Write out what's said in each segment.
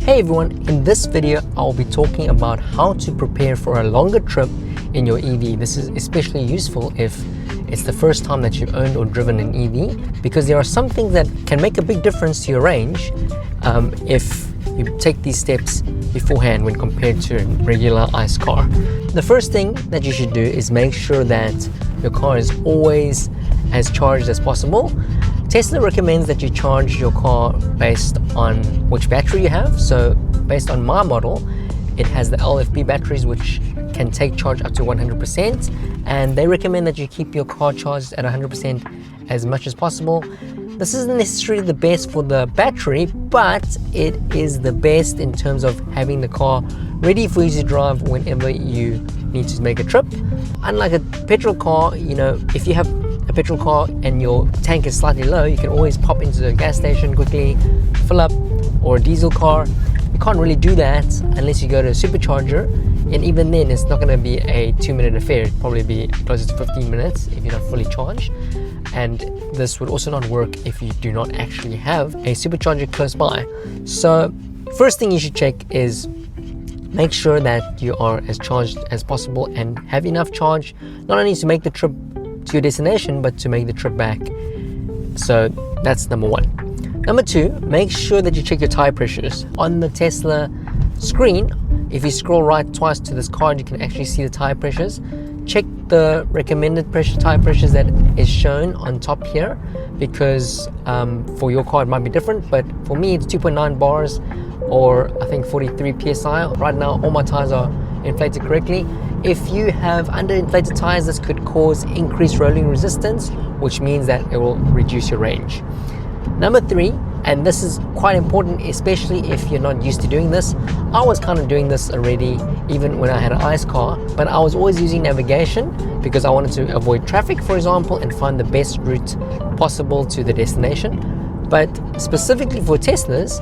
Hey everyone, in this video I'll be talking about how to prepare for a longer trip in your EV. This is especially useful if it's the first time that you've owned or driven an EV, because there are some things that can make a big difference to your range if you take these steps beforehand when compared to a regular ICE car. The first thing that you should do is make sure that your car is always as charged as possible. Tesla recommends that you charge your car based on which battery you have. So based on my model, it has the LFP batteries which can take charge up to 100%, and they recommend that you keep your car charged at 100% as much as possible. This isn't necessarily the best for the battery, but it is the best in terms of having the car ready for you to drive whenever you need to make a trip. Unlike a petrol car, if you have a petrol car and your tank is slightly low, you can always pop into the gas station quickly, fill up, or a diesel car. You can't really do that unless you go to a supercharger, and even then it's not going to be a 2-minute affair. It'll probably be closer to 15 minutes if you're not fully charged. And this would also not work if you do not actually have a supercharger close by. So first thing you should check is make sure that you are as charged as possible and have enough charge, not only to make the trip to your destination, but to make the trip back. So that's number one. Number two, make sure that you check your tire pressures. On the Tesla screen, if you scroll right twice to this card, you can actually see the tire pressures. Check the recommended tire pressures that is shown on top here, because for your car it might be different, but for me it's 2.9 bars, or I think 43 psi. Right now all my tires are inflated correctly. If you have underinflated tires, this could cause increased rolling resistance, which means that it will reduce your range. Number three, and this is quite important, especially if you're not used to doing this. I was kind of doing this already even when I had an ICE car, but I was always using navigation because I wanted to avoid traffic, for example, and find the best route possible to the destination. But specifically for Teslas,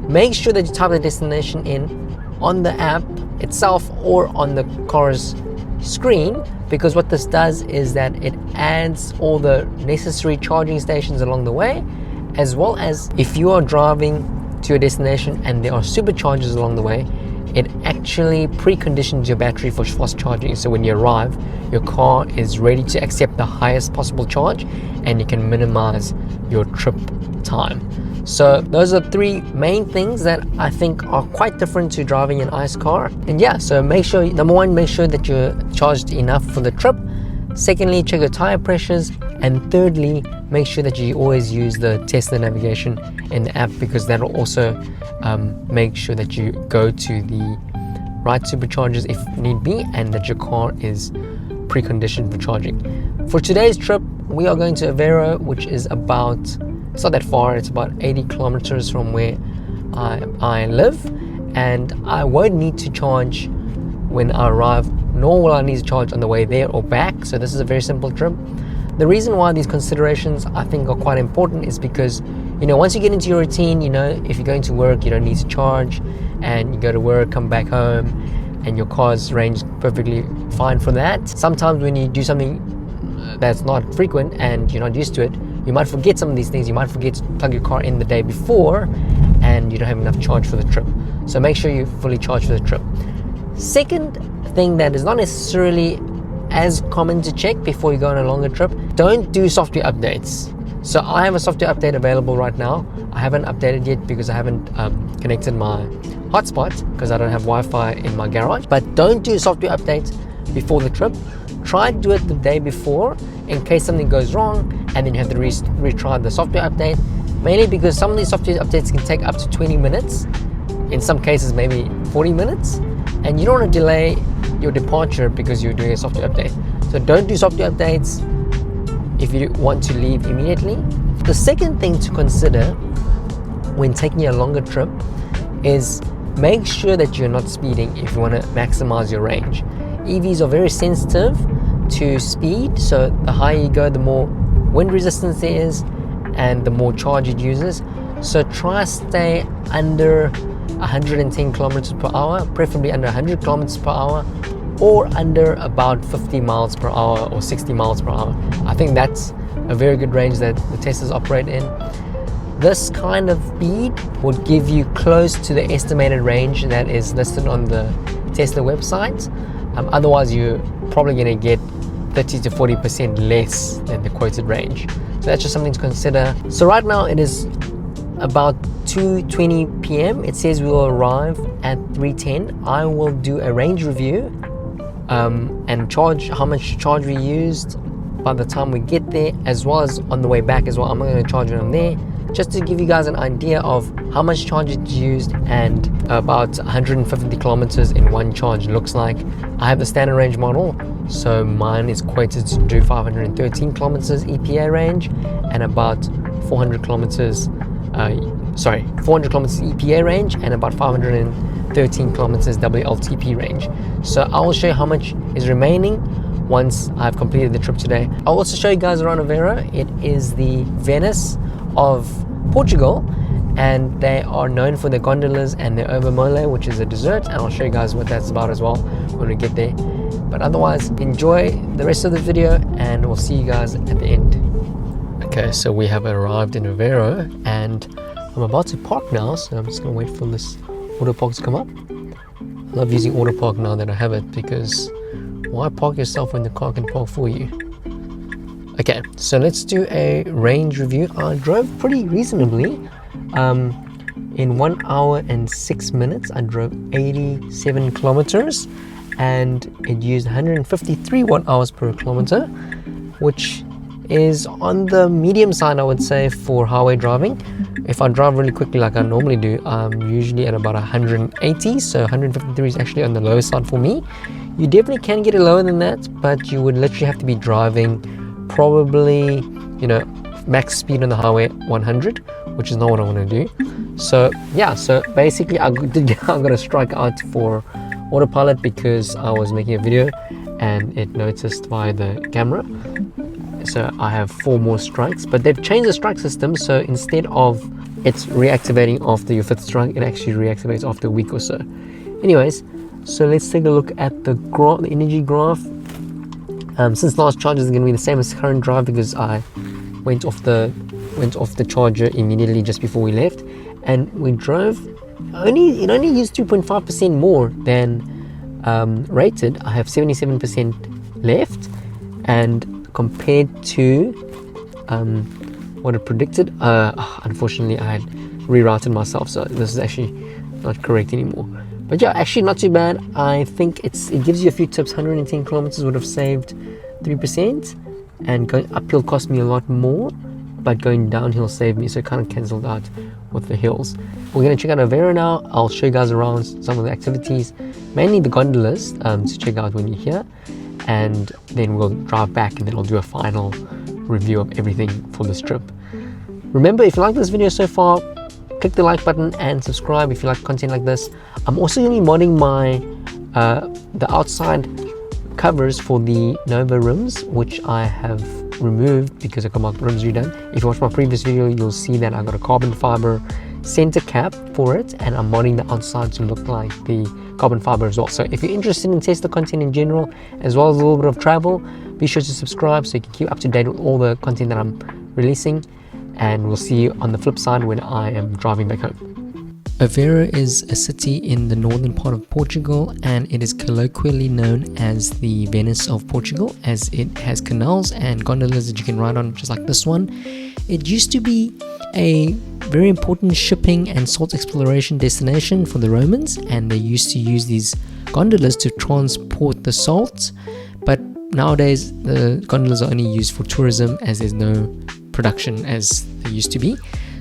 make sure that you type the destination in on the app itself or on the car's screen, because what this does is that it adds all the necessary charging stations along the way, as well as if you are driving to your destination and there are superchargers along the way, it actually preconditions your battery for fast charging. So when you arrive, your car is ready to accept the highest possible charge and you can minimize your trip time. So those are three main things that I think are quite different to driving an ICE car. And yeah, so make sure, number one, make sure that you're charged enough for the trip. Secondly, check your tire pressures. And thirdly, make sure that you always use the Tesla navigation in the app, because that'll also make sure that you go to the right superchargers if need be, and that your car is preconditioned for charging. For today's trip, we are going to Aveiro, which is about, it's not that far, it's about 80 kilometers from where I live, and I won't need to charge when I arrive, nor will I need to charge on the way there or back. So this is a very simple trip. The reason why these considerations I think are quite important is because, once you get into your routine, if you're going to work, you don't need to charge, and you go to work, come back home, and your car's range perfectly fine for that. Sometimes when you do something that's not frequent and you're not used to it, you might forget some of these things. You might forget to plug your car in the day before and you don't have enough charge for the trip. So make sure you fully charge for the trip. Second thing that is not necessarily as common to check before you go on a longer trip, don't do software updates. So I have a software update available right now. I haven't updated yet because I haven't connected my hotspot because I don't have Wi-Fi in my garage. But don't do software updates before the trip. Try to do it the day before in case something goes wrong, and then you have to retry the software update, mainly because some of these software updates can take up to 20 minutes, in some cases maybe 40 minutes, and you don't want to delay your departure because you're doing a software update. So don't do software updates if you want to leave immediately. The second thing to consider when taking a longer trip is make sure that you're not speeding if you want to maximize your range. EVs are very sensitive to speed, so the higher you go, the more wind resistance there is and the more charge it uses. So try to stay under 110 kilometers per hour, preferably under 100 kilometers per hour, or under about 50 miles per hour or 60 miles per hour. I think that's a very good range that the Teslas operate in. This kind of speed would give you close to the estimated range that is listed on the Tesla website. Otherwise, you're probably going to get 30 to 40% less than the quoted range. So that's just something to consider. So right now it is about 2:20 p.m. It says we will arrive at 3:10. I will do a range review and charge how much charge we used by the time we get there, as well as on the way back as well. I'm not going to charge it on there, just to give you guys an idea of how much charge it used and about 150 kilometers in one charge looks like. I have the standard range model, so mine is quoted to do 513 kilometers EPA range and about 400 kilometers 400 kilometers EPA range and about 513 kilometers WLTP range. So I will show you how much is remaining once I've completed the trip today. I'll also show you guys around Aveiro. It is the Venice of Portugal, and they are known for their gondolas and their Ovos Moles, which is a dessert, and I'll show you guys what that's about as well when we get there. But otherwise, enjoy the rest of the video and we'll see you guys at the end. Okay, so we have arrived in Aveiro and I'm about to park now, so I'm just gonna wait for this Autopark to come up. I love using Autopark now that I have it, because why park yourself when the car can park for you? Okay, so let's do a range review. I drove pretty reasonably. In 1 hour and 6 minutes, I drove 87 kilometers and it used 153 watt-hours per kilometer, which is on the medium side, I would say, for highway driving. If I drive really quickly like I normally do, I'm usually at about 180, so 153 is actually on the low side for me. You definitely can get it lower than that, but you would literally have to be driving probably, max speed on the highway 100, which is not what I want to do. So yeah, so basically I got a Strikeout for Autopilot because I was making a video and it noticed via the camera. So I have 4 more strikes, but they've changed the strike system, so instead of it's reactivating after your 5th strike, it actually reactivates after a week or so. Anyways, so let's take a look at the energy graph. Since last charge is going to be the same as current drive, because I went off the charger immediately just before we left, and we drove it only used 2.5% more than rated. I have 77% left, and compared to what it predicted, unfortunately I had rerouted myself, so this is actually not correct anymore. But yeah, actually not too bad. I think it gives you a few tips. 110 kilometers would have saved 3%, and going uphill cost me a lot more, but going downhill saved me, so it kind of cancelled out with the hills. We're going to check out Aveiro now. I'll show you guys around some of the activities, mainly the gondolas, to check out when you're here, and then we'll drive back and then I'll do a final review of everything for this trip. Remember, if you like this video so far, click the like button and subscribe if you like content like this. I'm also going to be modding my the outside covers for the Nova rims, which I have removed because I got my rims redone. If you watch my previous video, you'll see that I got a carbon fiber center cap for it, and I'm modding the outside to look like the carbon fiber as well. So if you're interested in Tesla content in general, as well as a little bit of travel, be sure to subscribe so you can keep up to date with all the content that I'm releasing, and we'll see you on the flip side when I am driving back home. Aveiro is a city in the northern part of Portugal, and it is colloquially known as the Venice of Portugal, as it has canals and gondolas that you can ride on, just like this one. It used to be a very important shipping and salt exploration destination for the Romans, and they used to use these gondolas to transport the salt, but nowadays the gondolas are only used for tourism, as there's no production as there used to be.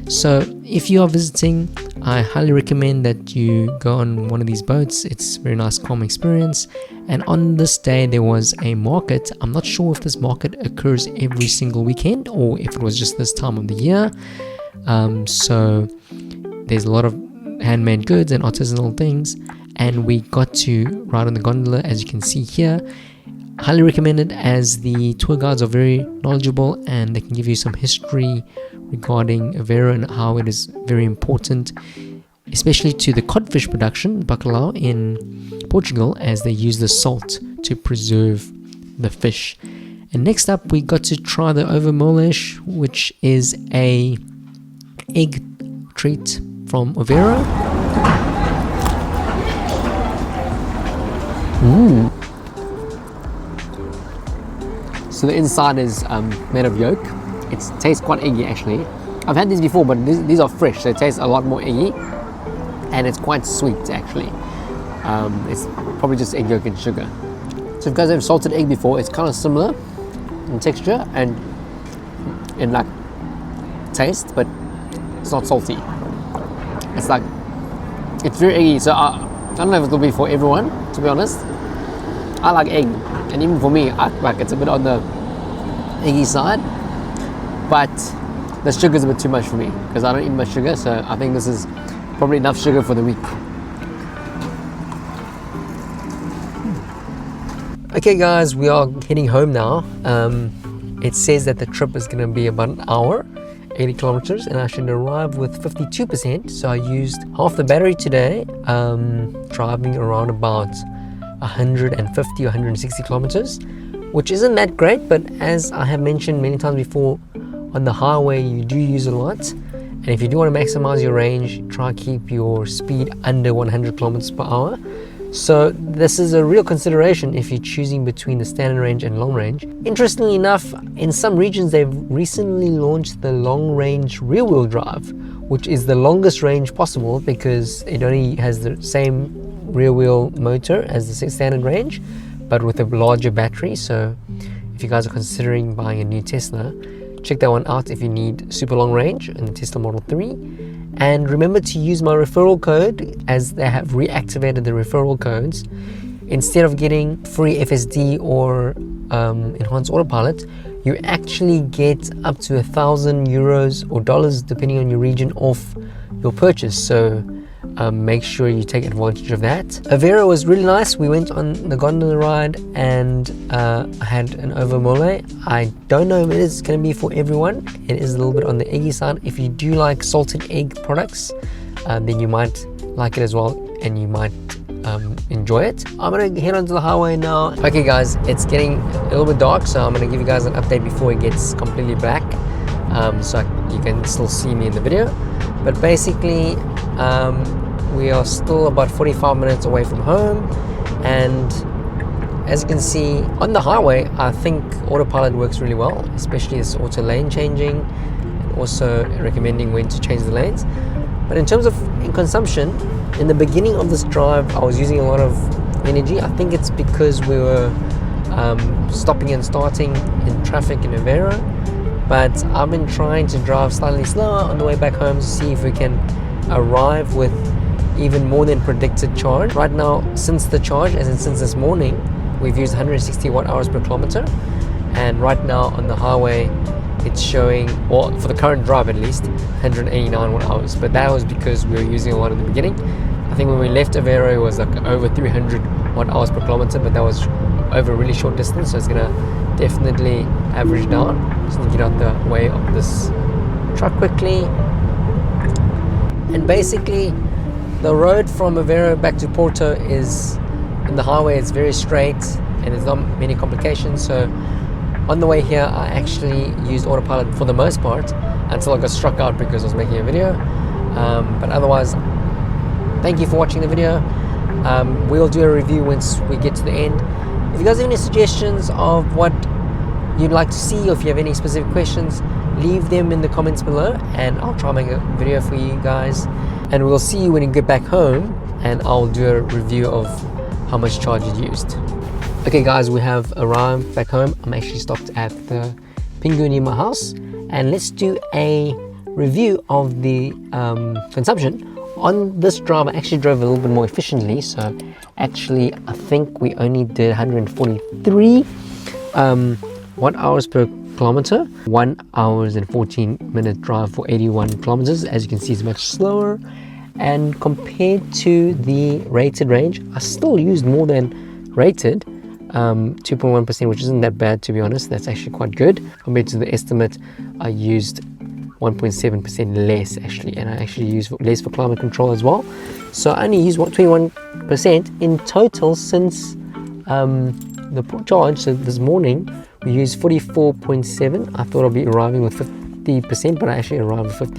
So if you are visiting, I highly recommend that you go on one of these boats. It's a very nice, calm experience. And on this day there was a market. I'm not sure if this market occurs every single weekend or if it was just this time of the year. So there's a lot of handmade goods and artisanal things, and we got to ride on the gondola, as you can see here. Highly recommend it, as the tour guides are very knowledgeable and they can give you some history regarding Aveiro and how it is very important, especially to the codfish production, bacalhau, in Portugal, as they use the salt to preserve the fish. And next up we got to try the Ovos Moles, which is a egg treat from Aveiro. So the inside is made of yolk. It tastes quite eggy actually. I've had these before, but these are fresh, so it tastes a lot more eggy, and it's quite sweet actually. It's probably just egg yolk and sugar. So if you guys have salted egg before, it's kind of similar in texture and in like taste, but it's not salty. It's like, it's very eggy. So I don't know if it'll be for everyone, to be honest. I like egg, and even for me, it's a bit on the eggy side, but the sugar's a bit too much for me because I don't eat much sugar, so I think this is probably enough sugar for the week. Okay guys, we are heading home now. It says that the trip is going to be about an hour, 80 kilometers, and I should arrive with 52%. So I used half the battery today, driving around about 150 or 160 kilometers, which isn't that great, but as I have mentioned many times before, on the highway you do use a lot, and if you do want to maximize your range, try keep your speed under 100 kilometers per hour. So this is a real consideration if you're choosing between the standard range and long range. Interestingly enough, in some regions they've recently launched the long range rear wheel drive, which is the longest range possible because it only has the same rear wheel motor as the standard range, but with a larger battery. So if you guys are considering buying a new Tesla, check that one out if you need super long range in the Tesla Model 3. And remember to use my referral code, as they have reactivated the referral codes. Instead of getting free FSD or enhanced autopilot, you actually get up to €1,000 or dollars, depending on your region, off your purchase. So make sure you take advantage of that. Aveiro was really nice. We went on the gondola ride and I had an Ovos Mole. I don't know if it is going to be for everyone. It is a little bit on the eggy side. If you do like salted egg products, then you might like it as well, and you might enjoy it. I'm going to head onto the highway now. Okay guys, it's getting a little bit dark, so I'm going to give you guys an update before it gets completely black, so you can still see me in the video. But basically, we are still about 45 minutes away from home, and as you can see on the highway, I think Autopilot works really well, especially this auto lane changing and also recommending when to change the lanes. But in terms of consumption, in the beginning of this drive I was using a lot of energy. I think it's because we were stopping and starting in traffic in Aveiro, but I've been trying to drive slightly slower on the way back home to see if we can arrive with even more than predicted charge. Right now, since the charge, as in since this morning, we've used 160 watt-hours per kilometer, and right now on the highway it's showing, well, for the current drive at least, 189 watt-hours, but that was because we were using a lot in the beginning. I think when we left Aveiro it was like over 300 watt-hours per kilometer, but that was over a really short distance, so it's gonna definitely average down. Just need to get out the way of this truck quickly. And basically the road from Aveiro back to Porto is, in the highway, it's very straight and there's not many complications. So on the way here I actually used Autopilot for the most part until I got struck out because I was making a video, but otherwise, thank you for watching the video. We'll do a review once we get to the end. If you guys have any suggestions of what you'd like to see, or if you have any specific questions, leave them in the comments below and I'll try and make a video for you guys. And we'll see you when you get back home, and I'll do a review of how much charge you used. Okay guys, we have arrived back home. I'm actually stopped at the Pingu near my house, and let's do a review of the consumption. On this drive I actually drove a little bit more efficiently, so actually I think we only did 143 watt-hours per kilometer. 1 hour and 14 minute drive for 81 kilometers. As you can see, it's much slower, and compared to the rated range, I still used more than rated, 2.1%, which isn't that bad, to be honest. That's actually quite good. Compared to the estimate, I used 1.7% less actually, and I actually used less for climate control as well. So I only used 21% in total since the charge. So this morning we used 44.7. I thought I'll be arriving with 50%, but I actually arrived with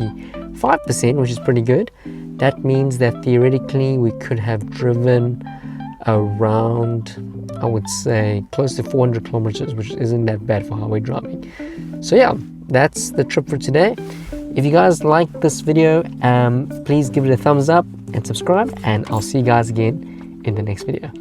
5%, which is pretty good. That means that theoretically we could have driven around, I would say, close to 400 kilometers, which isn't that bad for highway driving. So yeah, that's the trip for today. If you guys like this video, please give it a thumbs up and subscribe, and I'll see you guys again in the next video.